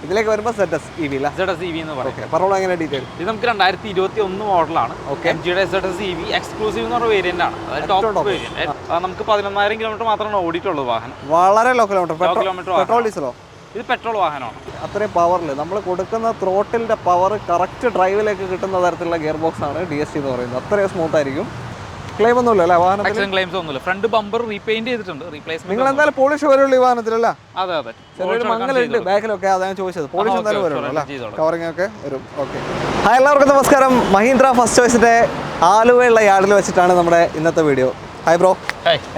ഇതിലേക്ക് വരുമ്പോൾ ZS EV അല്ല? ZS EV എന്ന് പറയും. പറഞ്ഞോളൂ എങ്ങനെ ഡീറ്റെയിൽ. ഇത് നമുക്ക് 2021 മോഡലാണ്. MGയുടെ ZS EV എക്സ്ക്ലൂസീവ് എന്ന് പറഞ്ഞ വേരിയന്റ് ആണ്. Top variant. നമുക്ക് 11,000 കിലോമീറ്റർ മാത്രമാണ് ഓടിയിട്ടുള്ളൂ വാഹനം. വളരെ ലോ കിലോമീറ്റർ. പെട്രോൾ ഡീസലോ? ഇത് പെട്രോൾ വാഹനമാണ്. അത്രയും പവറിൽ നമ്മൾ കൊടുക്കുന്ന ത്രോട്ടിലിന്റെ പവർ കറക്റ്റ് ഡ്രൈവിലേക്ക് കിട്ടുന്ന തരത്തിലുള്ള ഗിയർ ബോക്സ് ആണ് DSG എന്ന് പറയുന്നത്. അത്രയും സ്മൂത്ത് ആയിരിക്കും. ക്ലെയിം ഒന്നുമില്ല അല്ലേ വാഹനത്തിന്? ക്ലെയിംസ് ഒന്നുമില്ല. ഫ്രണ്ട് ബമ്പർ റീപെയിന്റ് ചെയ്തിട്ടുണ്ട്. റീപ്ലേസ്മെന്റ്. നിങ്ങൾ എന്തായാലും പോളിഷ് വരുള്ളൂ ഈ വാഹനത്തിലല്ല? അതെ അതെ. ചെറിയൊരു മങ്ങലുണ്ട് ബാക്കിലൊക്കെ, അതാണ് ചോദിച്ചത്. പോളിഷ് എന്തായാലും വരുള്ളൂ അല്ലേ? കവറിംഗ് ഒക്കെ വരും. ഓക്കെ. ഹായ്, എല്ലാവർക്കും നമസ്കാരം. മഹീന്ദ്ര ഫസ്റ്റ് ചോയ്സിന്റെ ആലുവയുള്ള യാർഡിൽ വെച്ചിട്ടാണ് നമ്മുടെ ഇന്നത്തെ വീഡിയോ. Hi bro.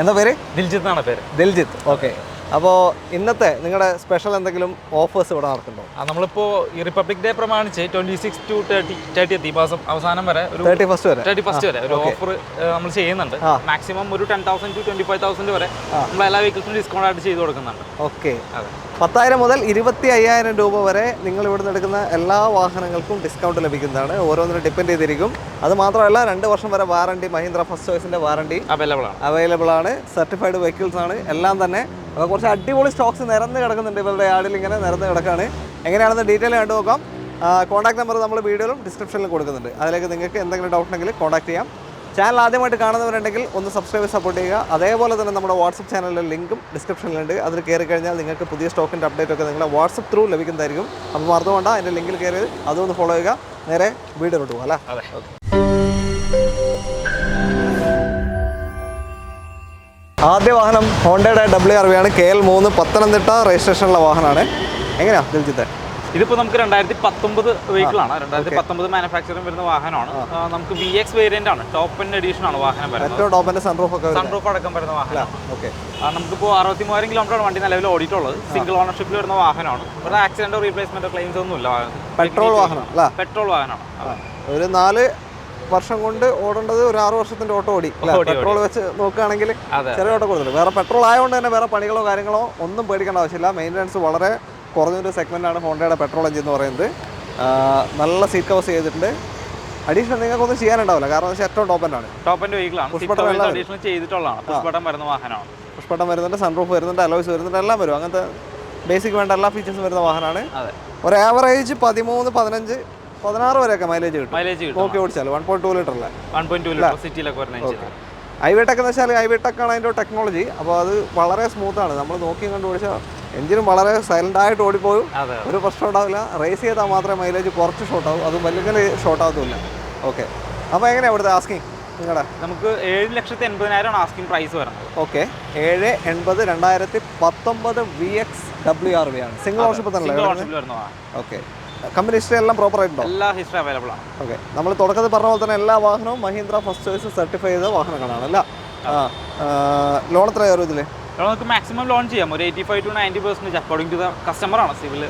എന്താ പേര്? ദിൽജിത്ത് എന്നാണ് പേര്. ദിൽജിത്ത്. ഓക്കെ. അപ്പോൾ ഇന്നത്തെ നിങ്ങളുടെ സ്പെഷ്യൽ എന്തെങ്കിലും ഓഫേഴ്സ് ഇവിടെ നടക്കുന്നുണ്ടോ? നമ്മളിപ്പോൾ ഈ റിപ്പബ്ലിക് ഡേ പ്രമാണിച്ച് 26 to 30th ഈ മാസം അവസാനം വരെ ഒരു 31st വരെ ഒരു ഓഫർ നമ്മൾ ചെയ്യുന്നുണ്ട്. മാക്സിമം ഒരു 10,000 to 25,000 വരെ നമ്മൾ എല്ലാ വെഹിക്കിൾസിനും ഡിസ്കൗണ്ട് ആയിട്ട് ചെയ്ത് കൊടുക്കുന്നുണ്ട്. ഓക്കെ. 10,000 മുതൽ 25,000 രൂപ വരെ നിങ്ങൾ ഇവിടുന്ന് എടുക്കുന്ന എല്ലാ വാഹനങ്ങൾക്കും ഡിസ്കൗണ്ട് ലഭിക്കുന്നതാണ്. ഓരോന്നിനും ഡിപ്പെൻഡ് ചെയ്തിരിക്കും. അത് മാത്രമല്ല 2 വർഷം വരെ വാറണ്ടി, മഹീന്ദ്ര ഫസ്റ്റ് ചോയ്സിന്റെ വാറണ്ടി അവൈലബിൾ ആണ്. സർട്ടിഫൈഡ് വെഹിക്കിൾസ് ആണ് എല്ലാം തന്നെ. കുറച്ച് അടിപൊളി സ്റ്റോക്സ് നിരന്ന് കിടക്കുന്നുണ്ട് ഇവരുടെ യാർഡിൽ, ഇങ്ങനെ നിരന്ന് കിടക്കാണ്. എങ്ങനെയാണെന്ന് ഡീറ്റെയിൽ കണ്ടു നോക്കാം. കോൺടാക്ട് നമ്പർ നമ്മൾ വീഡിയോയിലും ഡിസ്ക്രിപ്ഷനിലും കൊടുക്കുന്നുണ്ട്. അതിലേക്ക് നിങ്ങൾക്ക് എന്തെങ്കിലും ഡൗട്ട് ഉണ്ടെങ്കിൽ കോൺടാക്ട് ചെയ്യാം. ചാനൽ ആദ്യമായിട്ട് കാണുന്നവരുണ്ടെങ്കിൽ ഒന്ന് സബ്സ്ക്രൈബ് സപ്പോർട്ട് ചെയ്യുക. അതേപോലെ തന്നെ നമ്മുടെ വാട്സപ്പ് ചാനലിലെ ലിങ്കും ഡിസ്ക്രിപ്ഷനിലുണ്ട്. അതിൽ കയറി കഴിഞ്ഞാൽ നിങ്ങൾക്ക് പുതിയ സ്റ്റോക്കിൻ്റെ അപ്ഡേറ്റ് ഒക്കെ നിങ്ങളുടെ വാട്സപ്പ് ത്രൂ ലഭിക്കുന്നതായിരിക്കും. അപ്പോൾ മറന്നുകൊണ്ടാണ് അതിൻ്റെ ലിങ്കിൽ കയറി അതൊന്ന് ഫോളോ ചെയ്യുക. നേരെ വീഡിയോയിലോട്ട് പോകാം അല്ലേ? ഓക്കെ. ആദ്യ വാഹനം ഹോണ്ടയുടെ WRV ആണ്. KL3 പത്തനംതിട്ട രജിസ്ട്രേഷനുള്ള വാഹനമാണ്. എങ്ങനെയാ ദിൽജിത്തെ? ഇതിപ്പോൾ നമുക്ക് 2019 വെഹിക്കിളാണ്. 2019 മാനുഫാക്ചറിംഗ് വരുന്ന വാഹനമാണ്. നമുക്ക് VX വേരിയന്റ് ആണ്. ടോപ്പ് എൻഡ് എഡിഷൻ ആണ് വാഹനം വരുന്നത്. സൺറൂഫ് അടക്കം വരുന്ന വാഹനം. നമുക്കിപ്പോൾ 63,000 കിലോമീറ്റർ വണ്ടി നിലവിൽ ഓടിയിട്ടുള്ളത്. സിംഗിൾ ഓണർഷിപ്പിൽ വരുന്ന വാഹനമാണ്. ഒരു ആക്സിഡന്റോ റീപ്ലേസ്മെന്റോ ക്ലെയിംസ് ഒന്നും ഇല്ല. പെട്രോൾ വാഹനമാണ്. ഒരു 4 വർഷം കൊണ്ട് ഓടേണ്ടത് ഒരു 6 വർഷത്തിന്റെ ഓട്ടോ ഓടി. പെട്രോൾ വെച്ച് നോക്കുകയാണെങ്കിൽ ചെറിയ ഓട്ടോ കൊടുത്തില്ല. വേറെ പെട്രോൾ ആയതുകൊണ്ട് തന്നെ വേറെ പണികളോ കാര്യങ്ങളോ ഒന്നും പേടിക്കേണ്ട ആവശ്യമില്ല. മെയിൻ്റനൻസ് വളരെ കുറഞ്ഞൊരു സെഗ്മെന്റാണ് ഹോണ്ടയുടെ പെട്രോൾ എഞ്ചിൻ എന്ന് പറയുന്നത്. നല്ല സീറ്റ് കവേഴ്സ് ചെയ്തിട്ടുണ്ട്. അഡീഷണൽ നിങ്ങൾക്കൊന്നും ചെയ്യാനുണ്ടാവില്ല, കാരണം ഏറ്റവും ടോപ്പ് എൻഡ് വെഹിക്കിളാണ്. പുഷ്പട്ടം വരുന്നുണ്ട്, സൺറൂഫ് വരുന്നുണ്ട്, അലോയ്സ് വരുന്നുണ്ട്, എല്ലാം വരും. അങ്ങനത്തെ ബേസിക് വേണ്ട എല്ലാ ഫീച്ചേഴ്സും വരുന്ന വാഹനമാണ്. ഒരു ആവറേജ് 13, 15, 16 വരെയൊക്കെ മൈലേജ് കിട്ടും. നോക്കി ഓടിച്ചാൽ 1.2 ലിറ്റർ അല്ലേ? 1.2 ലിറ്റർ സിറ്റിയിലൊക്കെ വരുന്ന ഐവിടെക് എന്ന് വെച്ചാൽ ഐവിടെക്കാണ് അതിൻ്റെ ടെക്നോളജി. അപ്പോൾ അത് വളരെ സ്മൂത്താണ്. നമ്മൾ നോക്കി കണ്ട് ഓടിച്ചാൽ എഞ്ചിനും വളരെ സൈലൻ്റ് ആയിട്ട് ഓടിപ്പോയും, ഒരു പ്രശ്നം ഉണ്ടാവില്ല. റേസ് ചെയ്താൽ മാത്രമേ മൈലേജ് കുറച്ച് ഷോർട്ട് ആവും, അത് വലിയ ഷോർട്ട് ആകത്തില്ല. ഓക്കെ. അപ്പോൾ എങ്ങനെയാണ് ഇവിടുത്തെ ആസ്കിങ് നിങ്ങളുടെ? നമുക്ക് 7,80,000 ആസ്കിങ് പ്രൈസ് വരുന്നത്. ഓക്കെ. 7,80,000 2019 VX WRV ആണ്. സിംഗിൾ ഓണർഷിപ്പ് തന്നെ. ഓക്കെ. കമ്പനി ഹിസ്റ്ററി എല്ലാം പ്രോപ്പർ ആയിട്ടുണ്ടോ? എല്ലാ ഹിസ്റ്ററി അവൈലബിൾ ആണ്. ഓക്കെ. നമ്മൾ തുടക്കത്തിൽ പറഞ്ഞ പോലെ തന്നെ എല്ലാ വാഹനവും മഹീന്ദ്ര ഫസ്റ്റ് ചോയ്സ് സർട്ടിഫൈ ചെയ്ത വാഹനങ്ങളാണ് അല്ല? ലോൺ എത്ര കയറും ഇതിൽ? നമുക്ക് മാക്സിമം ലോൺ ചെയ്യാം. ഒരു 85 to 90% according to the customer ആണ്. സിവിൽ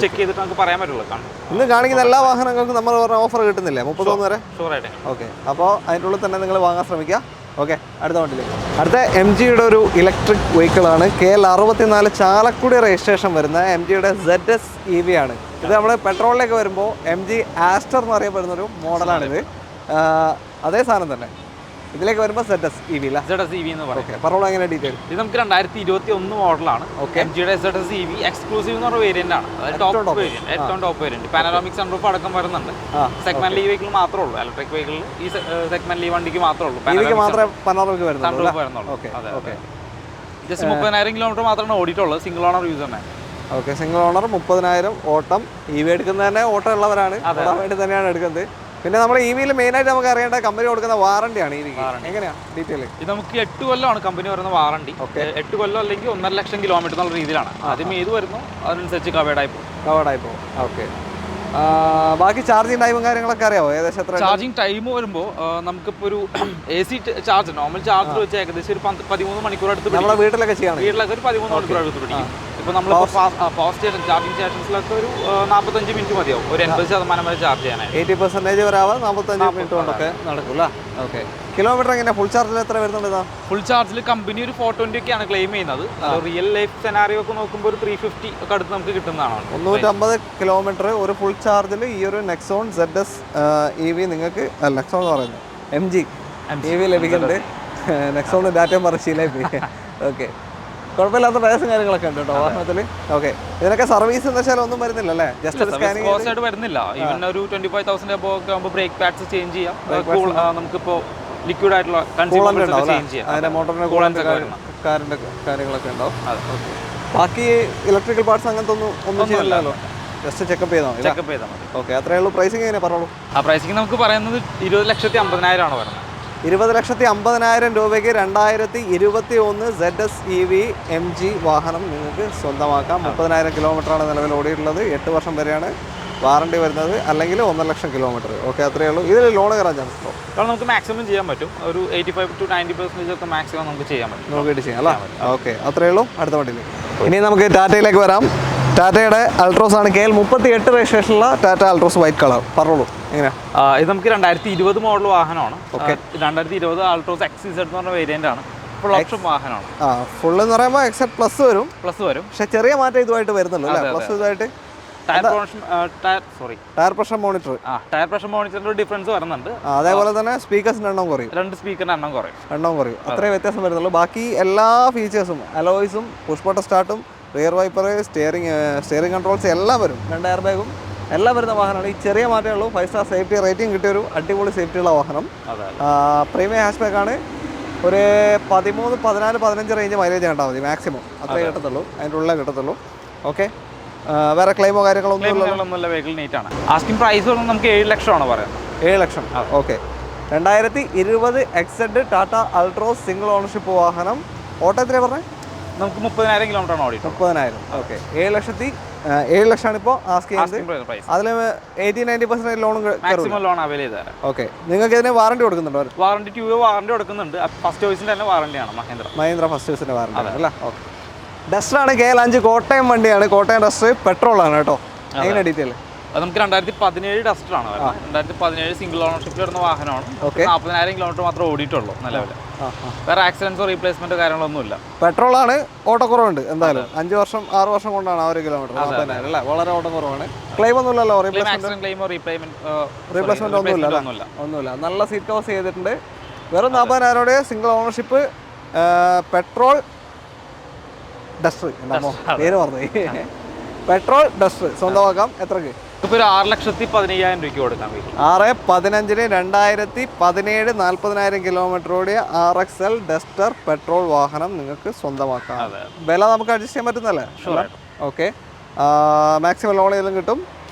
ചെക്ക് ചെയ്തിട്ട് നമുക്ക് പറയാൻ പറ്റുള്ളൂ. ഇന്ന് കാണിക്കുന്ന എല്ലാ വാഹനങ്ങൾക്കും നമ്മൾ ഓഫർ കിട്ടുന്നില്ലേ 31 വരെ? ഷുവറായിട്ട്. ഓക്കെ. അപ്പോൾ അതിൻ്റെ ഉള്ളിൽ തന്നെ നിങ്ങൾ വാങ്ങാൻ ശ്രമിക്കുക. ഓക്കെ. അടുത്ത വണ്ടിയിലേക്ക്. അടുത്ത MGയുടെ ഒരു ഇലക്ട്രിക് വെഹിക്കിളാണ്. KL64 ചാലക്കുടി രജിസ്ട്രേഷൻ വരുന്ന MGയുടെ ZS EV ആണ്. ഇത് നമ്മൾ പെട്രോളിലേക്ക് വരുമ്പോൾ MG ആസ്റ്റർ എന്ന് അറിയപ്പെടുന്നൊരു മോഡലാണിത്. അതേ സാധനം തന്നെ ഇതിലേക്ക് വരുമ്പോൾ ZS EV എന്ന് പറയും. പറഞ്ഞോളൂ എങ്ങനെ ഡീറ്റെയിൽ. ഇത് നമുക്ക് 2021 മോഡലാണ്. MGയുടെ ZS EV എക്സ്ക്ലൂസീവ് എന്ന് പറഞ്ഞ വേരിയന്റ് ആണ്. ടോപ്പ് വേരിയന്റ്, ഏറ്റവും ടോപ്പ് വേരിയന്റ്. പാനോറാമിക് സൺറൂഫ് അടക്കം വരുന്നുണ്ട്. സെഗ്മെന്റ് ഈ വെഹിക്കിൾ മാത്രമേ ഉള്ളൂ. ഇലക്ട്രിക് വെഹിക്കിൾ ഈ സെഗ്മെന്റ് ഈ വണ്ടിക്ക് മാത്രമേ ഉള്ളൂ. സൺറൂഫ് വരുന്നുള്ളൂ. ജസ്റ്റ് 30,000 കിലോമീറ്റർ മാത്രമാണ് ഓടിയിട്ടുള്ളത്. സിംഗിൾ ഓണർ യൂസ് തന്നെ. ഓക്കെ. സിംഗിൾ ഓണർ 30,000 ഓട്ടം. EV എടുക്കുന്നത് തന്നെ ഓട്ടം ഉള്ളവരാണ്, ഓടാൻ വേണ്ടി തന്നെയാണ് എടുക്കുന്നത്. പിന്നെ നമ്മൾ EVയിൽ മെയിനായിട്ട് നമുക്ക് അറിയേണ്ട കമ്പനി കൊടുക്കുന്ന വാറണ്ടിയാണ്. എങ്ങനെയാണ് ഡീറ്റെയിൽ? ഇത് നമുക്ക് 8 കൊല്ലമാണ് കമ്പനി വരുന്ന വാറണ്ടി. 8 കൊല്ലം അല്ലെങ്കിൽ 1.5 ലക്ഷം കിലോമീറ്റർ എന്നുള്ള രീതിയിലാണ്. ആദ്യം ഏത് വരുന്നു അതിനനുസരിച്ച് കവേർഡായി പോകും. ഓക്കെ. ബാക്കി ചാർജിങ് ടൈമും കാര്യങ്ങളൊക്കെ അറിയാമോ? ഏകദേശം എത്ര ചാർജിങ് ടൈം വരുമ്പോൾ നമുക്കിപ്പോൾ ഒരു AC ചാർജ് നോർമൽ ചാർജർ വെച്ച് ഏകദേശം ഒരു 13 മണിക്കൂർ അടുത്ത് നമ്മുടെ വീട്ടിലൊക്കെ ചെയ്യണം. വീട്ടിലൊക്കെ ഒരു 13 മണിക്കൂർ അടുത്ത് പിടിക്കും. ഇപ്പോൾ നമ്മൾ ഫാസ്റ്റ് സ്റ്റേഷൻ ചാർജിങ് സ്റ്റേഷൻസിലൊക്കെ ഒരു 45 മിനിറ്റ് മതിയാവും ഒരു 80% വരെ ചാർജ് ചെയ്യാനായിട്ട്. 80% വരെ ആവാം 45 മിനിറ്റ് കൊണ്ടൊക്കെ നടക്കില്ല. ഓക്കെ. കിലോമീറ്റർ എങ്ങനെ ഫുൾ ചാർജിൽ എത്ര വരുന്നുണ്ട്? ഫുൾ ചാർജിൽ കമ്പനി ഒരു 420 ഒക്കെയാണ് ക്ലെയിം ചെയ്യുന്നത്. റിയൽ ലൈഫ് സെനാറിയോ ഒക്കെ നോക്കുമ്പോൾ ഒരു 350 ഒക്കെ അടുത്ത് നമുക്ക് കിട്ടുന്നതാണ്. 350 കിലോമീറ്റർ ഒരു ഫുൾ ചാർജിൽ ഈ ഒരു നെക്സോൺ ZS EV നിങ്ങൾക്ക് നെക്സോൺ എന്ന് പറയുന്നത് MG EV ലഭിക്കുന്നുണ്ട്. നെക്സോൺ ഡാറ്റ മറിച്ചില്ലേ. ഓക്കെ. കുഴപ്പമില്ലാത്ത ടയർസും കാര്യങ്ങളൊക്കെ ഉണ്ട് കേട്ടോ വാഹനത്തിൽ. ഓക്കെ, ഇതിനൊക്കെ സർവീസ് എന്ന് വെച്ചാൽ ഒന്നും വരുന്നില്ല അല്ലേ? ജസ്റ്റ് സ്കാനിങ് കോസ്റ്റ് ആയിട്ട് വരുന്നില്ല. ഈവൻ ഒരു 25,000 ഒക്കെ ആകുമ്പോൾ ബ്രേക്ക് പാഡ്സ് ചേഞ്ച് ചെയ്യാം. നമുക്കിപ്പോൾ ലിക്വിഡ് ആയിട്ടുള്ള ചേഞ്ച് ചെയ്യാം. അതിന്റെ മോട്ടറിന്റെ കാറിന്റെ കാര്യങ്ങളൊക്കെ ഉണ്ടാവും. ബാക്കി ഇലക്ട്രിക്കൽ പാർട്സ് അങ്ങനത്തെ ഒന്നും ചെയ്യില്ലല്ലോ, ജസ്റ്റ് ചെക്കപ്പ് ചെയ്താൽ മതി. ഓക്കെ, അത്രേ ഉള്ളൂ. പ്രൈസിങ് എങ്ങനെ പറഞ്ഞോളൂ? ആ പ്രൈസിങ് നമുക്ക് പറയുന്നത് 20,50,000 വരുന്നത്. 20,50,000 രൂപയ്ക്ക് 2021 ZS EV MG വാഹനം നിങ്ങൾക്ക് സ്വന്തമാക്കാം. 30,000 കിലോമീറ്ററാണ് നിലവിൽ ഓടിയിട്ടുള്ളത്. 8 വർഷം വരെയാണ് വാറണ്ടി വരുന്നത്, അല്ലെങ്കിൽ 1,00,000 കിലോമീറ്റർ. ഓക്കെ, അത്രയേ ഉള്ളൂ. ഇതിൽ ലോൺ കയറാൻ ചാൻസ് ഉണ്ടോ? കാരണം നമുക്ക് മാക്സിമം ചെയ്യാൻ പറ്റും. ഒരു 85 to 90% ഒക്കെ മാക്സിമം നമുക്ക് ചെയ്യാൻ പറ്റും. നോക്കിയിട്ട് ചെയ്യാം അല്ലേ? ഓക്കെ, അത്രയേ ഉള്ളൂ. അടുത്ത വണ്ടിയിൽ ഇനി നമുക്ക് ടാറ്റയിലേക്ക് വരാം. ടാറ്റയുടെ അൾട്രോസ് ആണ്, KL 38 രജിസ്ട്രേഷനുള്ള ടാറ്റ അൾട്രോസ് വൈറ്റ് കളർ. പറഞ്ഞോളൂ എങ്ങനെയാണ് ഇത്? നമുക്ക് 2020 മോഡൽ വാഹനമാണ്. ഓക്കെ, 2020 അൾട്രോസ് XZ എന്ന് പറഞ്ഞ വേരിയന്റ് ആണ്. ഫുൾ ഓപ്ഷൻ വാഹനമാണ്. ഫുൾ എന്ന് പറയുമ്പോൾ എക്സെപ്റ്റ് പ്ലസ് വരും, പക്ഷെ ചെറിയ മാറ്റം ഇതുമായിട്ട് വരുന്നുള്ളൂ അല്ലേ? പ്ലസ് ഇതായിട്ട് tyre pressure monitor, tyre pressure മോണിറ്ററിന്റെ ഡിഫറൻസ് വരുന്നുണ്ട്. അതേപോലെ തന്നെ സ്പീക്കേഴ്സിന്റെ എണ്ണം കുറയും, 2 സ്പീക്കറിന്റെ എണ്ണം കുറയും. അത്രേ വ്യത്യാസം വരുന്നുള്ളൂ. ബാക്കി എല്ലാ ഫീച്ചേഴ്സും, അലോയ്സും, പുഷ് ബട്ടൺ സ്റ്റാർട്ടും, റിയർ വൈപ്പർ, സ്റ്റിയറിംഗ് കൺട്രോൾസ് എല്ലാം വരും. 2 എയർ ബാഗും എല്ലാം വരുന്ന വാഹനമാണ്. ഈ ചെറിയ മാറ്റമേ ഉള്ളൂ. 5 സ്റ്റാർ സേഫ്റ്റി റേറ്റിംഗ് കിട്ടിയൊരു അടിപൊളി സേഫ്റ്റിയുള്ള വാഹനം. പ്രീമിയം ഹാഷ് ബാക്ക് ആണ്. ഒരു 13, 14, 15 റേഞ്ച് മൈലേജ് കണ്ടാൽ മതി മാക്സിമം. അത്രേ കിട്ടത്തുള്ളൂ, അതിൻ്റെ ഉള്ളിലേ കിട്ടത്തുള്ളൂ. ഓക്കെ, വേറെ ക്ലെയിമോ കാര്യങ്ങളൊന്നുമില്ല. വെഹിക്കിൾ നീറ്റ് ആണ്. ആസ്കിംഗ് പ്രൈസ് നമുക്ക് 7 ലക്ഷമാണ് പറയുന്നത്. 7 ലക്ഷം. Okay, 2020 XZ Tata Altroz single ownership വാഹനം. ഓട്ടത്തിലേ പറഞ്ഞത് നമുക്ക് 30,000 കിലോമീറ്റർ ആണ് ഓടിയത്. 30,000. ഓക്കെ, 7 ലക്ഷമാണ് ഇപ്പോൾ ആസ്ക് ചെയ്യുന്നത്. അതിൽ 80-90% ലോൺ മാക്സിമം ലോൺ അവൈൽ ചെയ്താൽ. ഓക്കെ, നിങ്ങൾക്ക് ഇതിന് വാറണ്ടി കൊടുക്കുന്നുണ്ടോ? വാറണ്ടി 2 ഇയർ വാറണ്ടി കൊടുക്കുന്നുണ്ട്. ഫസ്റ്റ് ചോയ്സിന്റെ തന്നെ വാറണ്ടിയാണ് മഹീന്ദ്ര ഫസ്റ്റ് ചോയ്സിന്റെ വാറണ്ടി അല്ലേ? ഓക്കെ, ഡസ്റ്ററാണ്, KL 5 കോട്ടയം വണ്ടിയാണ്. കോട്ടയം ഡസ്റ്റർ പെട്രോളാണ് കേട്ടോ. എങ്ങനെ ഡീറ്റെയിൽ? അത് നമുക്ക് 2017 ഡസ്റ്ററാണ്. 2017 സിംഗിൾ ഓണർഷിപ്പിൽ വരുന്ന വാഹനമാണ്. 40,000 കിലോമീറ്റർ മാത്രമേ ഓടിയിട്ടുള്ളൂ നിലവിൽ. വേറെ ആക്സിഡൻസോ റീപ്ലേസ്മെന്റോ കാര്യങ്ങളൊന്നുമില്ല. പെട്രോളാണ്, ഓട്ടോ കുറവുണ്ട്. എന്തായാലും 5 വർഷം 6 വർഷം കൊണ്ടാണ് ആ ഒരു കിലോമീറ്റർ. അല്ലേ, വളരെ ഓട്ടം കുറവാണ്. ക്ലെയിം ഒന്നുമില്ലല്ലോ? റീപ്ലേസ്മെന്റ് ഒന്നുമില്ല. നല്ല സീറ്റ് കവേഴ്സ് ചെയ്തിട്ടുണ്ട്. വെറും 40,000 സിംഗിൾ ഓണർഷിപ്പ് പെട്രോൾ ഡസ്റ്റർ. പേര് പറഞ്ഞു, പെട്രോൾ ഡസ്റ്റർ സ്വന്തമാക്കാം. എത്രക്ക്? ഇപ്പോൾ ഒരു 6,15,000 രൂപയ്ക്ക് കൊടുക്കാം. 6,15-ന് 2017 40,000 കിലോമീറ്റർ ഓടിയ RXL ഡസ്റ്റർ പെട്രോൾ വാഹനം നിങ്ങൾക്ക് സ്വന്തമാക്കാം. വില നമുക്ക് അഡ്ജസ്റ്റ് ചെയ്യാൻ പറ്റുന്നല്ലേ? ഓക്കെ, മാക്സിമം ലോൺ ചെയ്തും കിട്ടും.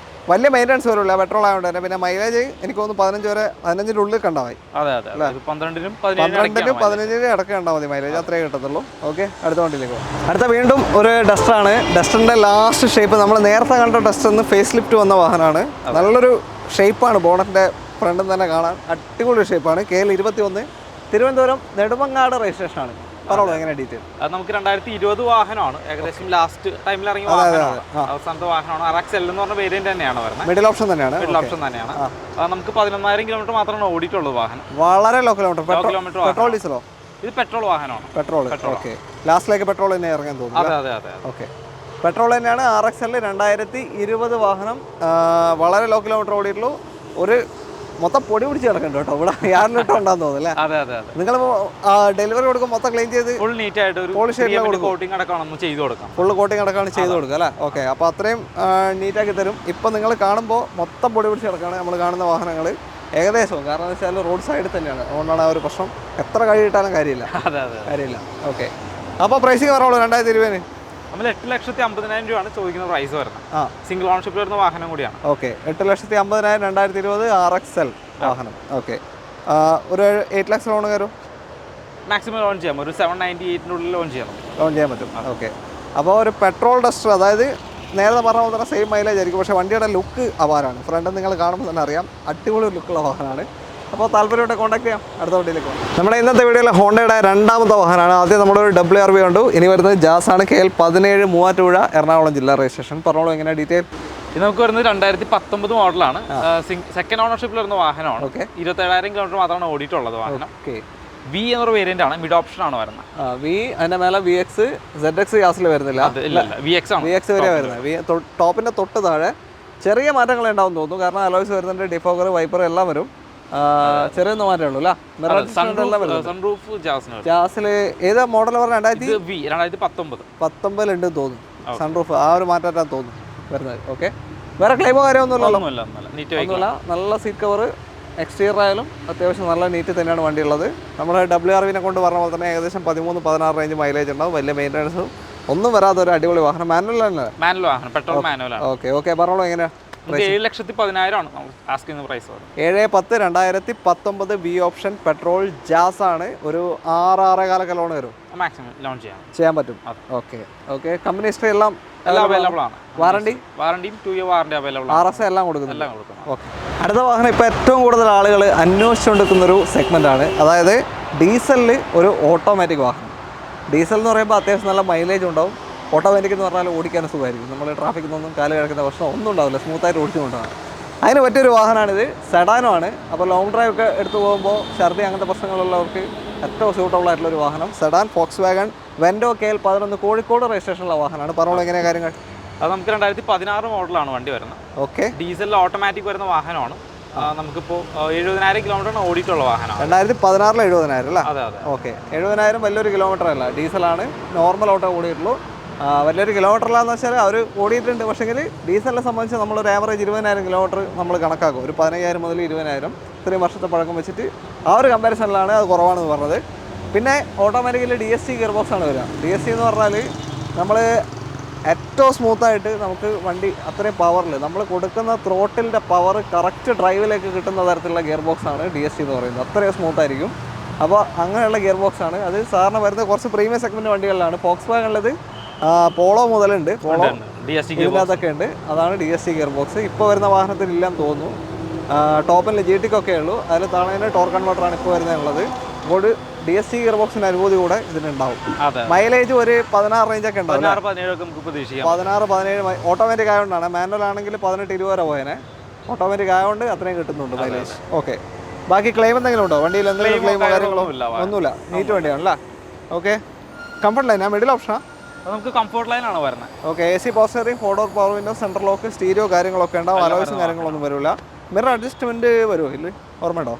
വലിയ മെയിൻ്റനൻസ് വരില്ല പെട്രോൾ ആയതുകൊണ്ട് തന്നെ. പിന്നെ മൈലേജ് എനിക്ക് തോന്നുന്നു 15-ന്റെ ഉള്ളിൽ കണ്ടാൽ മതി. 12-15 ഇടയ്ക്ക് കണ്ടാൽ മതി മൈലേജ്. അത്രേ കിട്ടത്തുള്ളൂ. ഓക്കെ, അടുത്ത വണ്ടിയിലേക്ക് പോകും. അടുത്ത വീണ്ടും ഒരു ഡസ്റ്ററാണ്. ഡസ്റ്ററിൻ്റെ ലാസ്റ്റ് ഷേപ്പ് നമ്മൾ നേരത്തെ കണ്ട ഡസ്റ്ററിന് ഫേസ് ലിഫ്റ്റ് വന്ന വാഹനമാണ്. നല്ലൊരു ഷേപ്പാണ്. ബോണറ്റിൻ്റെ ഫ്രണ്ടിൽ തന്നെ കാണാൻ അടിപൊളി ഷേപ്പാണ്. KL 21 തിരുവനന്തപുരം നെടുമങ്ങാട് രജിസ്ട്രേഷനാണ്. പറഞ്ഞോളൂ എങ്ങനെ ഡീറ്റെയിൽ? അത് നമുക്ക് 2020 വാഹനമാണ്. ഏകദേശം ലാസ്റ്റ് ടൈമിൽ ഇറങ്ങിയ വാഹനമാണ്. അവസാനത്തെ വാഹനമാണ്. RXL എന്ന് പറഞ്ഞ വേരിയന്റ് തന്നെയാണ് വരുന്നത്. മിഡിൽ ഓപ്ഷൻ തന്നെയാണ്. അത് നമുക്ക് 11,000 കിലോമീറ്റർ മാത്രമാണ് ഓടിയിട്ടുള്ളത് വാഹനം. വളരെ ലോ കിലോമീറ്റർ. പെട്രോൾ ഡീസലോ? ഇത് പെട്രോൾ വാഹനമാണ്. പെട്രോൾ. ഓക്കെ, ലാസ്റ്റിലേക്ക് പെട്രോൾ തന്നെ ഇറങ്ങാൻ തോന്നുന്നു. അതെ. ഓക്കെ, പെട്രോൾ തന്നെയാണ്. RXL 2020 വാഹനം. വളരെ ലോ കിലോമീറ്റർ ഓടിയിട്ടുള്ളൂ. ഒരു മൊത്തം പൊടി പിടിച്ച് കിടക്കുന്നുണ്ട് കേട്ടോ. ഇവിടെ യാറിലിട്ടോ ഉണ്ടാന്ന് തോന്നുന്നു അല്ലേ? അതെ. നിങ്ങൾ ഡെലിവറി കൊടുക്കും മൊത്തം ക്ലീൻ ചെയ്ത് ഫുൾ നീറ്റ് ആയിട്ട് കോട്ടിംഗ് അടക്കമാണ് ചെയ്ത് കൊടുക്കാം. ഫുള്ള് കോട്ടിംഗ് അടക്കമാണ് ചെയ്ത് കൊടുക്കുക അല്ലേ? ഓക്കെ, അപ്പോൾ അത്രയും നീറ്റാക്കി തരും. ഇപ്പം നിങ്ങൾ കാണുമ്പോൾ മൊത്തം പൊടി പിടിച്ച് കിടക്കുകയാണ് നമ്മൾ കാണുന്ന വാഹനങ്ങൾ ഏകദേശവും. കാരണം എന്ന് വെച്ചാൽ റോഡ് സൈഡിൽ തന്നെയാണ്. അതുകൊണ്ടാണ് ആ ഒരു പ്രശ്നം. എത്ര കഴിയിട്ടാലും കാര്യമില്ല. ഓക്കെ, അപ്പോൾ പ്രൈസിങ് പറഞ്ഞോളൂ. 2020-ന് നമ്മൾ 8,50,000 രൂപയാണ് ചോദിക്കുന്ന പ്രൈസ് വരുന്നത്. സിംഗിൾ ഓണർഷിപ്പിൽ വരുന്ന വാഹനം കൂടിയാണ്. ഓക്കെ, 8,50,000 2020 RXL വാഹനം. ഓക്കെ, ഒരു 8 ലക്ഷം ലോൺ കയറും. മാക്സിമം ലോൺ ചെയ്യാം. ഒരു 798-നുള്ളിൽ ലോൺ ചെയ്യാൻ പറ്റും. ഓക്കെ, അപ്പോൾ ഒരു പെട്രോൾ ഡസ്റ്റർ, അതായത് നേരത്തെ പറഞ്ഞ പോലെ തന്നെ സെയിം മൈലേജ് ആയിരിക്കും. പക്ഷേ വണ്ടിയുടെ ലുക്ക് അപാരമാണ്. ഫ്രണ്ട് നിങ്ങൾ കാണുമ്പോൾ തന്നെ അറിയാം, അടിപൊളി ലുക്കുള്ള വാഹനമാണ്. അപ്പോൾ താല്പര്യമായിട്ട് കോൺടാക്ട് ചെയ്യാം. അടുത്ത വണ്ടിയിലേക്ക് പോകാം. നമ്മുടെ ഇന്നത്തെ വീഡിയോയിൽ ഹോണ്ടയുടെ രണ്ടാമത്തെ വാഹനമാണ്. ആദ്യം നമ്മുടെ ഒരു WRV കണ്ടു. ഇനി വരുന്നത് ജാസാണ്. KL 17 മൂവാറ്റുപുഴ എറണാകുളം ജില്ലാ രജിസ്ട്രേഷൻ. പറഞ്ഞോളൂ എങ്ങനെയാണ് ഡീറ്റെയിൽ? ഇത് നമുക്ക് വരുന്നത് 2019 മോഡലാണ്. സെക്കൻഡ് ഓണർഷിപ്പിൽ വരുന്ന വാഹനമാണ്. 27,000 കിലോമീറ്റർ മാത്രമാണ് ഓടിയിട്ടുള്ളത് വാഹനം. V എന്നൊരു വേരിയന്റ് ആണ്. മിഡ് ഓപ്ഷൻ ആണ് വരുന്നത്. V അതിന്റെ മേലെ VX ZX ഗ്യാസിൽ വരുന്നില്ല. VX വരെ വരുന്നത്. ടോപ്പിന്റെ തൊട്ട് താഴെ ചെറിയ മാറ്റങ്ങൾ ഉണ്ടാവും തോന്നുന്നു. കാരണം അലോയ്സ് വരുന്നുണ്ട്, ഡിഫോഗർ, വൈപ്പർ എല്ലാം വരും. ചെറിയൊന്നും മാറ്റേ ഉള്ളൂ അല്ലേ? സൺറൂഫ് ജാസിൽ ഏതാ മോഡൽ പറഞ്ഞ 2019 ഉണ്ട് തോന്നുന്നു. സൺറൂഫ് ആ ഒരു മാറ്റാൻ തോന്നുന്നു വരുന്നത്. ഓക്കെ, വേറെ ക്ലെയിമോ കാര്യമൊന്നുമില്ല. നല്ല സീറ്റ് കവർ, എക്സ്റ്റീരിയർ ആയാലും അത്യാവശ്യം നല്ല നീറ്റ് തന്നെയാണ് വണ്ടി ഉള്ളത്. നമ്മുടെ WRV കൊണ്ട് പറഞ്ഞ പോലെ തന്നെ ഏകദേശം 13-16 റേഞ്ച് മൈലേജ് ഉണ്ടാവും. വലിയ മെയിൻ്റനൻസും ഒന്നും വരാത്ത ഒരു അടിപൊളി വാഹനം. മാനുവൽ വാഹനം, പെട്രോൾ മാനുവൽ. ഓക്കെ പറഞ്ഞോളൂ എങ്ങനെയാ? 7,10,000 asking price. 7,10,2019 B option petrol Jazz ആണ്. ഒരു 6-6.5 ലോൺ വരും, മാക്സിമം ലോൺ ചെയ്യാൻ പറ്റും. ഓക്കെ കമ്പനി ഹിസ്റ്ററി എല്ലാം അവൈലബിൾ ആണ്. വാറണ്ടിയും 2 ഇയർ വാറണ്ടി അവൈലബിൾ ആണ്. RS എല്ലാം കൊടുക്കുന്നു. ഓക്കെ, അടുത്ത വാഹനം ഇപ്പോൾ ഏറ്റവും കൂടുതൽ ആളുകൾ അന്വേഷിച്ചുകൊണ്ടിരിക്കുന്നൊരു സെഗ്മെൻ്റ് ആണ്. അതായത് ഡീസലിൽ ഒരു ഓട്ടോമാറ്റിക് വാഹനം. ഡീസൽ എന്ന് പറയുമ്പോൾ അത്യാവശ്യം നല്ല മൈലേജ് ഉണ്ടാവും. ഓട്ടോമാറ്റിക് എന്ന് പറഞ്ഞാൽ ഓടിക്കാൻ സുഖമായിരിക്കും. നമ്മൾ ട്രാഫിക്കിൽ നിന്നൊന്നും കാല് കിടക്കുന്ന പ്രശ്നം ഒന്നും ഉണ്ടാവില്ല, സ്മൂത്തായിട്ട് ഓടിച്ചു കൊണ്ടാണ്. അതിന് പറ്റിയൊരു വാഹനമാണിത്. സെഡാനുമാണ്. അപ്പോൾ ലോങ് ഡ്രൈവ് ഒക്കെ എടുത്തു പോകുമ്പോൾ ഛർദി അങ്ങനത്തെ പ്രശ്നങ്ങളുള്ളവർക്ക് ഏറ്റവും സ്യൂട്ടബിൾ ആയിട്ടുള്ളൊരു വാഹനം sedan Volkswagen Vento KL11 Kozhikode രജിസ്ട്രേഷനുള്ള വാഹനമാണ്. പറഞ്ഞോളൂ എങ്ങനെയാണ് കാര്യങ്ങൾ? അത് നമുക്ക് 2016 മോഡലാണ് വണ്ടി വരുന്നത്. ഓക്കെ, ഡീസലിൽ ഓട്ടോമാറ്റിക് വരുന്ന വാഹനമാണ്. നമുക്കിപ്പോൾ 70,000 കിലോമീറ്റർ ഓടിയിട്ടുള്ള വാഹനമാണ്. 2016 70,000 അല്ലേ? അതെ. ഓക്കെ, 70,000 വലിയൊരു കിലോമീറ്റർ അല്ല, ഡീസലാണ്. Normal auto ഓടിയിട്ടുള്ളൂ. വലിയൊരു കിലോമീറ്ററിലാന്ന് വെച്ചാൽ അവർ ഓടിയിട്ടുണ്ട്. പക്ഷേങ്കിൽ ഡീസലിനെ സംബന്ധിച്ച് നമ്മളൊരു ആവറേജ് 20,000 കിലോമീറ്റർ നമ്മൾ കണക്കാക്കും. ഒരു 15,000 മുതൽ 20,000 ഇത്രയും വർഷത്തെ പഴക്കം വെച്ചിട്ട് ആ ഒരു കമ്പാരിസണിലാണ് അത് കുറവാണെന്ന് പറഞ്ഞത്. പിന്നെ ഓട്ടോമാറ്റിക്കലി DSG ഗിയർ ബോക്സ് ആണ് വരിക. DSG എന്ന് പറഞ്ഞാൽ നമ്മൾ ഏറ്റവും സ്മൂത്തായിട്ട് നമുക്ക് വണ്ടി അത്രയും പവറിൽ നമ്മൾ കൊടുക്കുന്ന ത്രോട്ടിലിൻ്റെ പവർ കറക്റ്റ് ഡ്രൈവിലേക്ക് കിട്ടുന്ന തരത്തിലുള്ള ഗിയർ ബോക്സ് ആണ് DSG എന്ന് പറയുന്നത്. അത്രയും സ്മൂത്തായിരിക്കും. അപ്പോൾ അങ്ങനെയുള്ള ഗിയർ ബോക്സ് ആണ് അത്. സാറിന് വരുന്നത് കുറച്ച് പ്രീമിയം സെഗ്മെൻറ്റ് വണ്ടികളിലാണ്. ഫോക്സ് വാഗണിലത് പോളോ മുതലുണ്ട്, പോളോ ഇതിനകത്തൊക്കെ ഉണ്ട്. അതാണ് DSG ഗിയർ ബോക്സ്. ഇപ്പോൾ വരുന്ന വാഹനത്തിൽ ഇല്ലാന്ന് തോന്നുന്നു. ടോപ്പിൽ GT-ക്കൊക്കെ ഉള്ളൂ. അതിൽ താഴെ ടോർക്ക് കൺവേർട്ടറാണ് ഇപ്പോൾ വരുന്നത്. അപ്പോൾ DSG ഗിയർ ബോക്സിൻ്റെ അനുഭൂതി കൂടെ ഇതിനുണ്ടാവും. മൈലേജ് ഒരു 16 റേഞ്ചൊക്കെ ഉണ്ടാവും. 16-17 ഓട്ടോമാറ്റിക് ആയതുകൊണ്ടാണ്. മാനുവൽ ആണെങ്കിൽ 18-20 വരെ പോയേനെ. ഓട്ടോമാറ്റിക് ആയതുകൊണ്ട് അത്രയും കിട്ടുന്നുണ്ട് മൈലേജ്. ഓക്കെ, ബാക്കി ക്ലെയിം എന്തെങ്കിലും ഉണ്ടോ? വണ്ടിയിൽ എന്തെങ്കിലും ക്ലെയിമോ കാര്യങ്ങളോ? ഒന്നുമില്ല, നീറ്റ് വണ്ടിയാണല്ലേ? ഓക്കെ, കംഫർട്ട് ലൈൻ മിഡിൽ ഓപ്ഷനാണ്. നമുക്ക് കംഫർട്ട് ലൈനാണ് വരുന്നത്. Okay, AC power steering, 4 door power window, central lock, stereo കാര്യങ്ങളൊക്കെ ഉണ്ടാവും. അലോയ്സും കാര്യങ്ങളൊന്നും വരില്ല. മിറർ അഡ്ജസ്റ്റ്മെന്റ് വരുമോ? ഇല്ല, ഓർമ്മയുണ്ടോ?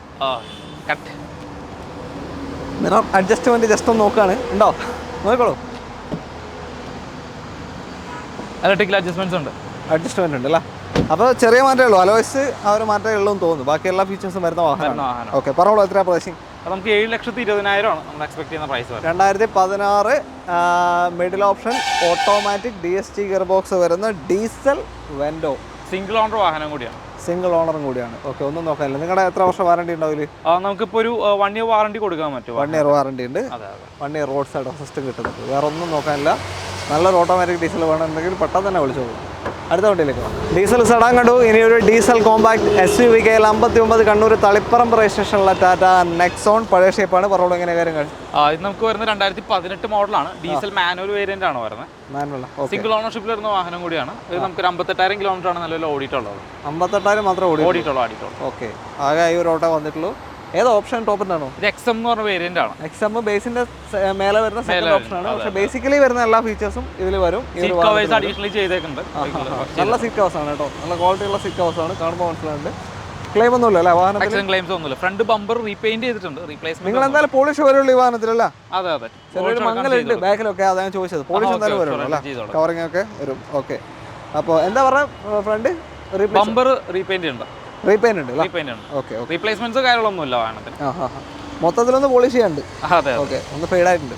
മിറർ അഡ്ജസ്റ്റ്മെന്റ് ജസ്റ്റ് ഒന്ന് നോക്കുകയാണ്. ഉണ്ടോ? നോക്കിക്കോളൂ. ഇലക്ട്രിക്കൽ അഡ്ജസ്റ്റ്മെന്റ്സ് ഉണ്ട്. അഡ്ജസ്റ്റ്മെന്റ് ഉണ്ട് അല്ലേ? അപ്പോൾ ചെറിയ മാറ്റമേ ഉള്ളൂ. അലോയ്സ് ആ ഒരു മാറ്റമേ ഉള്ളൂ എന്ന് തോന്നുന്നു. ബാക്കി എല്ലാ ഫീച്ചേഴ്സും വരുന്ന വാഹനം. ഓക്കെ, പറഞ്ഞോളൂ എത്രയാണ് പ്രൈസിങ്? നമുക്ക് 7,20,000 നമ്മൾ എക്സ്പെക്ട് ചെയ്യുന്ന price. 2016 middle option automatic DSG gear box വരുന്ന ഡീസൽ വെൻഡോ. സിംഗിൾ ഓണർ വാഹനം കൂടിയാണ്. സിംഗിൾ ഓണറും കൂടിയാണ്. ഓക്കെ, ഒന്നും നോക്കാനില്ല. നിങ്ങളുടെ എത്ര വർഷം വാറണ്ടി ഉണ്ടാവില്ല? നമുക്കിപ്പോൾ ഒരു 1 ഇയർ വാറണ്ടി കൊടുക്കാൻ പറ്റും. 1 ഇയർ വാറണ്ടി ഉണ്ട്. 1 ഇയർ റോഡ് സൈഡ് അസിസ്റ്റ് കിട്ടുന്നുണ്ട്. വേറെ ഒന്നും നോക്കാനില്ല. നല്ലൊരു ഓട്ടോമാറ്റിക് ഡീസൽ വേണമെന്നുണ്ടെങ്കിൽ പെട്ടെന്ന് തന്നെ വിളിച്ചോളൂ. അടുത്ത വണ്ടിയിലേക്ക് ഡീസൽ സെഡാൻ കണ്ടു. ഇനി ഒരു diesel compact SUV KL59 Kannur Taliparamba രജിസ്ട്രേഷനുള്ള ടാറ്റ നെക്സോൺ. പഴയ ഷേപ്പാണ്. പറഞ്ഞോളൂ എങ്ങനെ കാര്യങ്ങൾ? ഇത് നമുക്ക് വരുന്നത് 2018 മോഡലാണ്. ഡീസൽ മാനുവൽ വേരിയന്റ് ആണ് വരുന്നത്. മാനുവൽ സിംഗിൾ ഓണർഷിപ്പിൽ വരുന്ന വാഹനം കൂടിയാണ്. ഇത് നമുക്ക് 58,000 കിലോമീറ്റർ ആണ് നിലവിൽ ഓടിയിട്ടുള്ളത്. 58,000 മാത്രമേ ഓടിയിട്ടുള്ളൂ. ഓക്കെ, ആകെ ഈ ഒരു ഓട്ടോ വന്നിട്ടുള്ളൂ. ഏത് ഓപ്ഷൻ ടോപ്പിൻ്റെയാണോ? ഇത് XM എന്ന് പറഞ്ഞ വേരിയന്റ് ആണ്. XM ബേസിന്റെ മേലെ വരുന്ന സെക്കൻഡ് ഓപ്ഷനാണ്. പക്ഷേ ബേസിക്കലി വരുന്ന എല്ലാ ഫീച്ചേഴ്സും ഇതിൽ വരും. അഡീഷണലി ചെയ്തേക്കുന്നുണ്ട്. നല്ല സീറ്റ് കവേഴ്സ് ആണ് കേട്ടോ. നല്ല ക്വാളിറ്റി ഉള്ള സീറ്റ് കവേഴ്സ് ആണ്. കാണുമ്പോൾ മനസ്സിലുണ്ട്. ക്ലെയിം ഒന്നുമില്ല അല്ലേ വാഹനത്തിന്? ക്ലെയിംസ് ഒന്നുമില്ല. ഫ്രണ്ട് ബമ്പർ റീപെയിന്റ് ചെയ്തിട്ടുണ്ട്. റീപ്ലേസ്മെന്റ്. നിങ്ങൾ എന്തായാലും പോളിഷ് വരുള്ളൂ ഈ വാഹനത്തിലല്ല? അതെ. ചെറിയൊരു മങ്ങലുണ്ട് ബാക്കിലൊക്കെ, അതാണ് ഞാൻ ചോദിച്ചത്. പോളിഷ് എന്തായാലും വരുള്ളൂ അല്ലേ? കവറിംഗ് ഒക്കെ വരും. ഓക്കെ, അപ്പോൾ എന്താ പറയുക, ഫ്രണ്ട് ബമ്പർ റീപെയിന്റ് ഉണ്ട്. റീപെയിന്റ് ഉണ്ട്. ഓക്കെ, റീപ്ലേസ്മെന്റ്സ് കാര്യങ്ങളൊന്നുമില്ല വാഹനത്തിന്. മൊത്തത്തിലൊന്ന് പോളിഷ് ചെയ്യാനുണ്ട്. ഓക്കെ, ഒന്ന് ഫെയ്ഡ് ആയിട്ടുണ്ട്.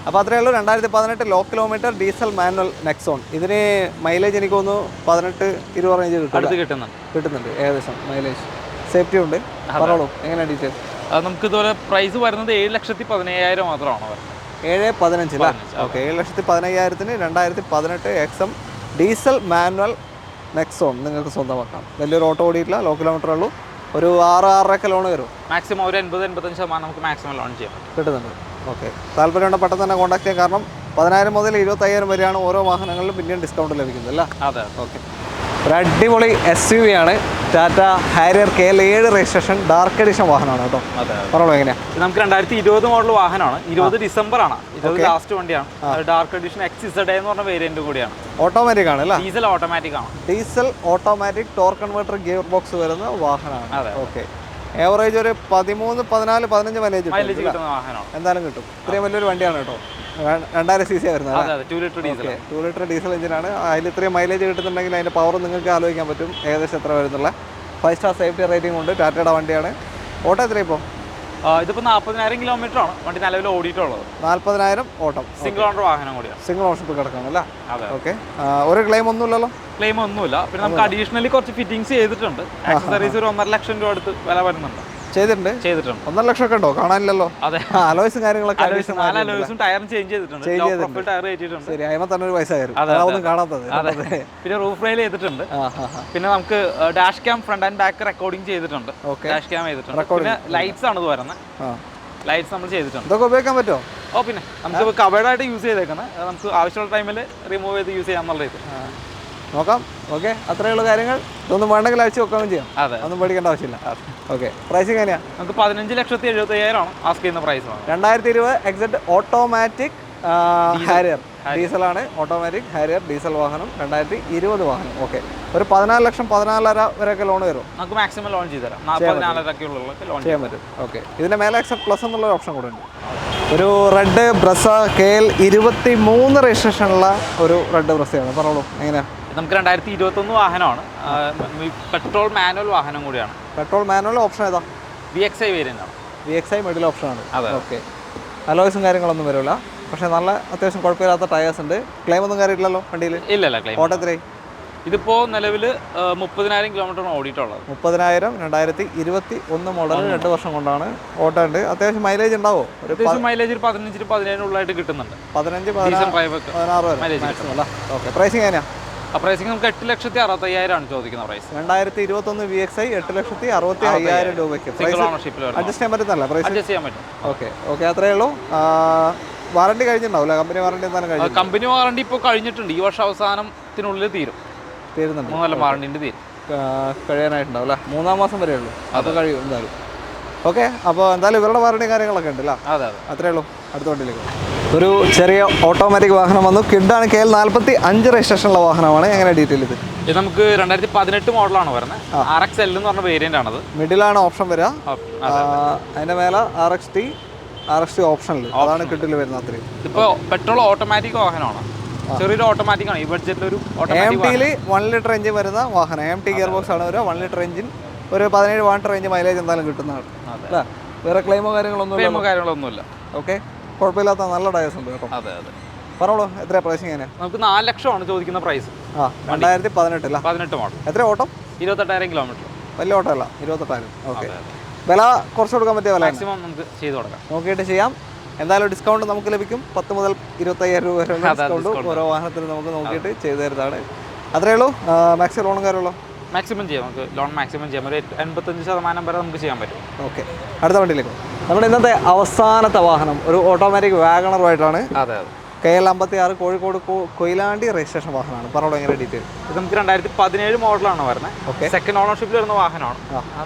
അപ്പോൾ അത്രയേ ഉള്ളൂ. 2018 low kilometre diesel manual Nexon. ഇതിന് മൈലേജ് എനിക്ക് തോന്നുന്നു 18-20 റേഞ്ച് കിട്ടുന്നുണ്ട് ഏകദേശം മൈലേജ്. സേഫ്റ്റി ഉണ്ട്. പറഞ്ഞോളൂ എങ്ങനെയാണ് ഡീറ്റെയിൽസ്? നമുക്ക് ഇതുപോലെ പ്രൈസ് വരുന്നത് 7,15,000 മാത്രമാണ്. 7,15 അല്ലേ? ഓക്കെ, 7,15,000-ന് 2018 XM ഡീസൽ മാനുവൽ നെക്സോൺ നിങ്ങൾക്ക് സ്വന്തമാക്കാം. വലിയൊരു ഓട്ടോ ഓടിയിട്ടില്ല, ലോ കിലോമീറ്റർ ഉള്ളൂ. ഒരു 6-6.5 ലോൺ വരും. മാക്സിമം ഒരു 80-85% നമുക്ക് മാക്സിമം ലോൺ ചെയ്യാം കിട്ടുന്നുണ്ട്. ഓക്കെ, താല്പര്യമുണ്ട് പെട്ടെന്ന് തന്നെ കോൺടാക്ട് ചെയ്യാം. കാരണം 10,000 മുതൽ 25,000 വരെയാണ് ഓരോ വാഹനങ്ങളിലും പിന്നെയും ഡിസ്കൗണ്ട് ലഭിക്കുന്നത് അല്ലേ? അതെ. ഓക്കെ, ഒരു അടിപൊളി SUV ആണ്. Tata Harrier KL7 registration dark edition വാഹനമാണ് കേട്ടോ. പറഞ്ഞോളൂ എങ്ങനെയാണ്? നമുക്ക് 2020 മോഡൽ വാഹനമാണ്. 20 ഡിസംബർ ആണ്. 20 ലാസ്റ്റ് വണ്ടിയാണ്. ഡാർക്ക് എഡിഷൻ XZ എന്ന് പറഞ്ഞ വേരിയന്റ് കൂടിയാണ്. ഓട്ടോമാറ്റിക് ആണ് അല്ലേ? ഡീസൽ ഓട്ടോമാറ്റിക് ആണ്. Diesel automatic torque converter gear box വരുന്ന വാഹനമാണ്. ഓക്കെ, ഏവറേജ് ഒരു 13, 14, 15 മൈലേജ് കിട്ടുന്ന വാഹനമാണ്. എന്തായാലും കിട്ടും. ഇത്രയും വലിയൊരു വണ്ടിയാണ് കേട്ടോ. 2000 cc വരുന്നത്. അതെ 2 ലിറ്റർ ഡീസൽ. 2 ലിറ്റർ ഡീസൽ എഞ്ചിനാണ്. അതിൽ ഇത്രയും മൈലേജ് കിട്ടുന്നുണ്ടെങ്കിൽ അതിൻ്റെ പവർ നിങ്ങൾക്ക് ആലോചിക്കാൻ പറ്റും ഏകദേശം എത്ര വരുന്നുള്ള. 5 സ്റ്റാർ സേഫ്റ്റി റേറ്റിംഗ് ഉണ്ട്. ടാറ്റയുടെ വണ്ടിയാണ്. ഓട്ടോ എത്ര ഇപ്പോൾ? ഇതിപ്പോൾ 40,000 കിലോമീറ്റർ ആണ് വണ്ടി നിലവിൽ ഓടിയിട്ടുള്ളത്. 40,000 ഓട്ടം. സിംഗിൾ ഓണർ വാഹനം കൂടിയാണ്. സിംഗിൾ ഓണർഷിപ്പ് കിടക്കണം അല്ലേ? അതെ. ഓക്കെ. ഒരു ക്ലെയിം ഒന്നുമില്ലല്ലോ? ക്ലെയിം ഒന്നുമില്ല. പിന്നെ നമുക്ക് അഡീഷണലി കുറച്ച് ഫിറ്റിംഗ്സ് ചെയ്തിട്ടുണ്ട്. ആക്സസറീസ് ഒരു 1.5 ലക്ഷം രൂപ അടുത്ത് വില വരുന്നുണ്ട്. ചെയ്തിട്ടുണ്ട്. 1.5 ലക്ഷം ഒക്കെ ഉണ്ടോ? കാണാനില്ലല്ലോ. അതെ. അലോയ്സും കാര്യങ്ങളൊക്കെ അലോയ്സും ടയറും ചേഞ്ച് ചെയ്തിട്ടുണ്ട്. ടയർ ചെയ്തിട്ടുണ്ട്. ശരി, അതിന് തന്നെ ഒരു പൈസ കയറും. അതൊന്നും കാണാത്തത്. പിന്നെ റൂഫ് റെയിൽ ചെയ്തിട്ടുണ്ട്. പിന്നെ നമുക്ക് dash cam front and back recording ചെയ്തിട്ടുണ്ട്. ഡാഷ് ക്യാം ചെയ്തിട്ടുണ്ട്. പിന്നെ ലൈറ്റ്സ് ആണ് ഇത് വരുന്നത്. ലൈറ്റ്സ് നമ്മൾ ചെയ്തിട്ടുണ്ട്. ഇതൊക്കെ ഉപയോഗിക്കാൻ പറ്റുമോ? പിന്നെ നമുക്ക് കവേർഡായിട്ട് യൂസ് ചെയ്തേക്കുന്നത്. നമുക്ക് ആവശ്യമുള്ള ടൈമിൽ റിമൂവ് ചെയ്ത് യൂസ് ചെയ്യാന്നുള്ള ഇത് നോക്കാം. ഓക്കെ, അത്രയുള്ള കാര്യങ്ങൾ. ഇതൊന്നും വേണ്ടെങ്കിൽ അഴിച്ചു വെക്കുകയും ചെയ്യാം. അതെ, ഒന്നും പേടിക്കേണ്ട ആവശ്യമില്ല. ഓക്കെ, പ്രൈസിങ് എങ്ങനെയാണ്? നമുക്ക് 15,75,000 ആസ്ക് ചെയ്യുന്ന പ്രൈസ്. 2020 എക്സെറ്റ് ഓട്ടോമാറ്റിക് ഹാരിയർ ഡീസലാണ്. ഓട്ടോമാറ്റിക് ഹാരിയർ ഡീസൽ വാഹനം 2020 വാഹനം. ഓക്കെ, ഒരു 14 ലക്ഷം 14.5 വരെയൊക്കെ ലോൺ വരും. നമുക്ക് മാക്സിമം ലോൺ ചെയ്ത് തരാം. 14.5 ലോൺ ചെയ്യാൻ പറ്റും. ഓക്കെ, ഇതിൻ്റെ മേലെ എക്സെപ്റ്റ് പ്ലസ് എന്നുള്ള ഓപ്ഷൻ കൂടെ ഉണ്ട്. ഒരു റെഡ് ബ്രസ KL 23 രജിസ്ട്രേഷനുള്ള ഒരു റെഡ് ബ്രസയാണ്. പറഞ്ഞോളൂ, എങ്ങനെയാണ്? നമുക്ക് 2021 വാഹനമാണ്. പെട്രോൾ മാനുവൽ വാഹനം കൂടിയാണ്. പെട്രോൾ മാനുവൽ ഓപ്ഷൻ ഏതാ? VXI വേരിയൻ്റ് ആണ്. VXI മിഡിൽ ഓപ്ഷനാണ്. ഓക്കെ, അലോയ്സും കാര്യങ്ങളൊന്നും വരില്ല. പക്ഷേ നല്ല അത്യാവശ്യം കുഴപ്പമില്ലാത്ത ടയേഴ്സ് ഉണ്ട്. ക്ലെയിം ഒന്നും കയറിയില്ലല്ലോ വണ്ടിയിൽ? ഇല്ല ക്ലെയിം. ഓട്ടോ എത്രയായി? ഇതിപ്പോൾ നിലവിൽ 30,000 കിലോമീറ്റർ ഓടിയിട്ടുള്ളത്. 30,000 2021 മോഡൽ 2 വർഷം കൊണ്ടാണ് ഓട്ടോ ഉണ്ട്. അത്യാവശ്യം മൈലേജ് ഉണ്ടാവോ? അത്യാവശ്യം മൈലേജ് 15-17 ഉള്ളതായിട്ട് കിട്ടുന്നുണ്ട്. 15-16 വരെ മൈലേജ്. ഓക്കെ, പ്രൈസിങ് എങ്ങനെയാണ്? പ്രൈസിങ് നമുക്ക് 8,65,000 ആണ് ചോദിക്കുന്ന പ്രൈസ്. 2021 VXI 8,65,000 രൂപയ്ക്ക് അഡ്ജസ്റ്റ് ചെയ്യാൻ പറ്റുന്നല്ല പ്രൈസ്? അഡ്ജസ്റ്റ് ചെയ്യാൻ പറ്റും. ഓക്കെ, അത്രയേ ഉള്ളൂ. വാറണ്ടി കഴിഞ്ഞിട്ടുണ്ടാവില്ല? കമ്പനി വാറണ്ടി എന്തായാലും കഴിഞ്ഞു? കമ്പനി വാറണ്ടി ഇപ്പോൾ കഴിഞ്ഞിട്ടുണ്ട്. ഈ വർഷം അവസാനത്തിനുള്ളിൽ തീരുന്നുണ്ട്. 3 കൊല്ലം വാറണ്ടിൻ്റെ കഴിയാനായിട്ടുണ്ടാവും അല്ലേ? 3-ാം മാസം വരെ ഉള്ളൂ. അത് കഴിയും എന്തായാലും. ഓക്കെ, അപ്പോൾ എന്തായാലും ഇവരുടെ വാറണ്ടി കാര്യങ്ങളൊക്കെ ഉണ്ടല്ലോ. അത്രേ ഉള്ളൂ. അടുത്ത വണ്ടിയിലേക്ക് ഒരു ചെറിയ ഓട്ടോമാറ്റിക് വാഹനം വന്നു. കിഡാണ്. KL 45 രജിസ്ട്രേഷനുള്ള വാഹനമാണ്. എങ്ങനെ ഡീറ്റെയിൽ ഇത്? ഇത് നമുക്ക് 2018 മോഡലാണ് വരുന്നത്. RXL എന്ന് പറഞ്ഞ വേരിയന്റ് ആണത്. മിഡിലാണ് ഓപ്ഷൻ വരിക. അതിന്റെ മേലെ RXT ഓപ്ഷനിൽ അതാണ് കിഡിൽ വരുന്നത്. അത്രയും. ഇപ്പോൾ പെട്രോൾ ഓട്ടോമാറ്റിക് വാഹനമാണ്. ചെറിയൊരു ഓട്ടോമാറ്റിക് ആണ്. ഈ ബഡ്ജറ്റിൽ ഒരു AMTയിൽ 1 ലിറ്റർ എഞ്ചിൻ വരുന്ന വാഹനം. AMT ഗിയർ ബോക്സ് ആണ് വരിക. 1 ലിറ്റർ എഞ്ചിൻ, ഒരു 17 വാട്ട് റേഞ്ച് മൈലേജ് എന്തായാലും കിട്ടുന്നതാണ് അല്ലേ? വേറെ ക്ലെയിമോ കാര്യങ്ങളൊന്നുമില്ല. ഓക്കെ, കുഴപ്പമില്ലാത്ത നല്ല ടയേഴ്സ് ഉണ്ട് കേട്ടോ. പറഞ്ഞോളൂ, എത്ര പ്രൈസിങ് എങ്ങനെ? നമുക്ക് 4 ലക്ഷമാണ് ചോദിക്കുന്ന പ്രൈസ്. 2018 അല്ല? 18 മോഡൽ. എത്ര ഓട്ടം? 28,000 കിലോമീറ്റർ. വലിയ ഓട്ടം അല്ല, 28,000. ഓക്കെ, വില കുറച്ച് കൊടുക്കാൻ പറ്റിയ വില മാക്സിമം നമുക്ക് ചെയ്ത് കൊടുക്കാം. നോക്കിയിട്ട് ചെയ്യാം. എന്തായാലും ഡിസ്കൗണ്ട് നമുക്ക് ലഭിക്കും. 10 മുതൽ 25,000 രൂപ വരെയുള്ള ഡിസ്കൗണ്ട് ഓരോ വാഹനത്തിന് നമുക്ക് നോക്കിയിട്ട് ചെയ്തു തരുന്നതാണ്. അത്രയേ ഉള്ളൂ. മാക്സിമം ലോണും കാര്യമുള്ളൂ. മാക്സിമം ചെയ്യാം. നമുക്ക് ലോൺ മാക്സിമം ചെയ്യാം. ഒരു 85% വരെ നമുക്ക് ചെയ്യാൻ പറ്റും. ഓക്കെ, അടുത്ത വണ്ടിയിലേക്ക്. നമ്മുടെ ഇന്നത്തെ അവസാനത്തെ വാഹനം ഒരു ഓട്ടോമാറ്റിക് വാഗണറുമായിട്ടാണ്. KL 56 കോഴിക്കോട് കൊയിലാണ്ടി രജിസ്ട്രേഷൻ വാഹനമാണ്. പറഞ്ഞോളൂ, എങ്ങനെ ഡീറ്റെയിൽ? ഇത് നമുക്ക് 2017 മോഡലാണ് വരുന്നത്. ഓക്കെ, സെക്കൻഡ് ഓണർഷിപ്പിൽ വരുന്ന വാഹനമാണ്.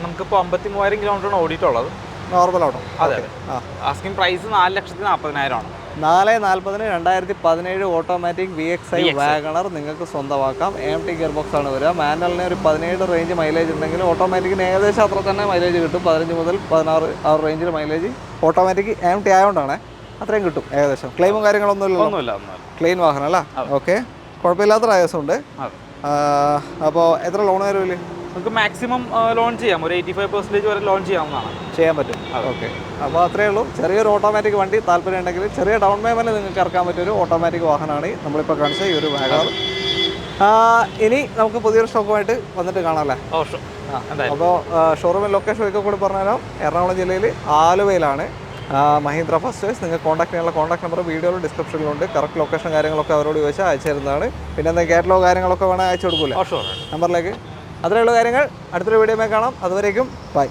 നമുക്കിപ്പോൾ 53,000 കിലോമീറ്ററാണ് ഓടിയിട്ടുള്ളത്. Normal auto. അതെ. ആസ്കിംഗ് പ്രൈസ് 4,40,000 ആണ്. 4,40,000 2017 ഓട്ടോമാറ്റിക് VXI വാഗണർ നിങ്ങൾക്ക് സ്വന്തമാക്കാം. AMT ഗിയർ ബോക്സ് ആണ് വരിക. മാനുവലിന് ഒരു 17 റേഞ്ച് മൈലേജ് ഉണ്ടെങ്കിൽ ഓട്ടോമാറ്റിക്കിന് ഏകദേശം അത്ര തന്നെ മൈലേജ് കിട്ടും. 15 മുതൽ 16 ആ റേഞ്ചിൽ മൈലേജ് ഓട്ടോമാറ്റിക് AMT ആയതുകൊണ്ടാണ് അത്രയും കിട്ടും ഏകദേശം. ക്ലെയിമും കാര്യങ്ങളൊന്നുമില്ല. ക്ലീൻ വാഹനം അല്ല? ഓക്കെ, കുഴപ്പമില്ലാത്ത ടയേഴ്സും ഉണ്ട്. അപ്പോൾ എത്ര ലോൺ വരുമല്ലേ? നമുക്ക് മാക്സിമം ലോൺ ചെയ്യാം. ഒരു 85% വരെ ലോൺ ചെയ്യാൻ പറ്റും. ഓക്കെ, അപ്പോൾ അത്രയേ ഉള്ളൂ. ചെറിയൊരു ഓട്ടോമാറ്റിക് വണ്ടി താല്പര്യം ഉണ്ടെങ്കിൽ ചെറിയ ഡൗൺ പേയ്മെൻറ്റ് നിങ്ങൾക്ക് ഇറക്കാൻ പറ്റിയൊരു ഓട്ടോമാറ്റിക് വാഹനമാണ് നമ്മളിപ്പോൾ കാണിച്ച ഈ ഒരു വാഗണർ. ഇനി നമുക്ക് പുതിയൊരു സ്റ്റോക്കുമായിട്ട് വന്നിട്ട് കാണാമല്ലേ? അപ്പോൾ ഷോറൂമിൽ ലൊക്കേഷൻ ഒക്കെ കൂടി പറഞ്ഞുതരാം. എറണാകുളം ജില്ലയിൽ ആലുവയിലാണ് മഹീന്ദ്ര ഫസ്റ്റ് ചോയ്സ്. നിങ്ങൾക്ക് കോൺടാക്ട് ചെയ്യാനുള്ള കോൺടാക്ട് നമ്പർ വീഡിയോയിലും ഡിസ്ക്രിപ്ഷനിലുണ്ട്. കറക്റ്റ് ലൊക്കേഷൻ കാര്യങ്ങളൊക്കെ അവരോട് ചോദിച്ചാൽ അയച്ചു തരുന്നതാണ്. പിന്നെ എന്താ കാറ്റലോഗ് കാര്യങ്ങളൊക്കെ വേണമെങ്കിൽ അയച്ചു കൊടുക്കൂലേ നമ്പറിലേക്ക്? അത്രയുള്ള കാര്യങ്ങൾ അടുത്തൊരു വീഡിയോയിൽ കാണാം. അതുവരേക്കും ബൈ.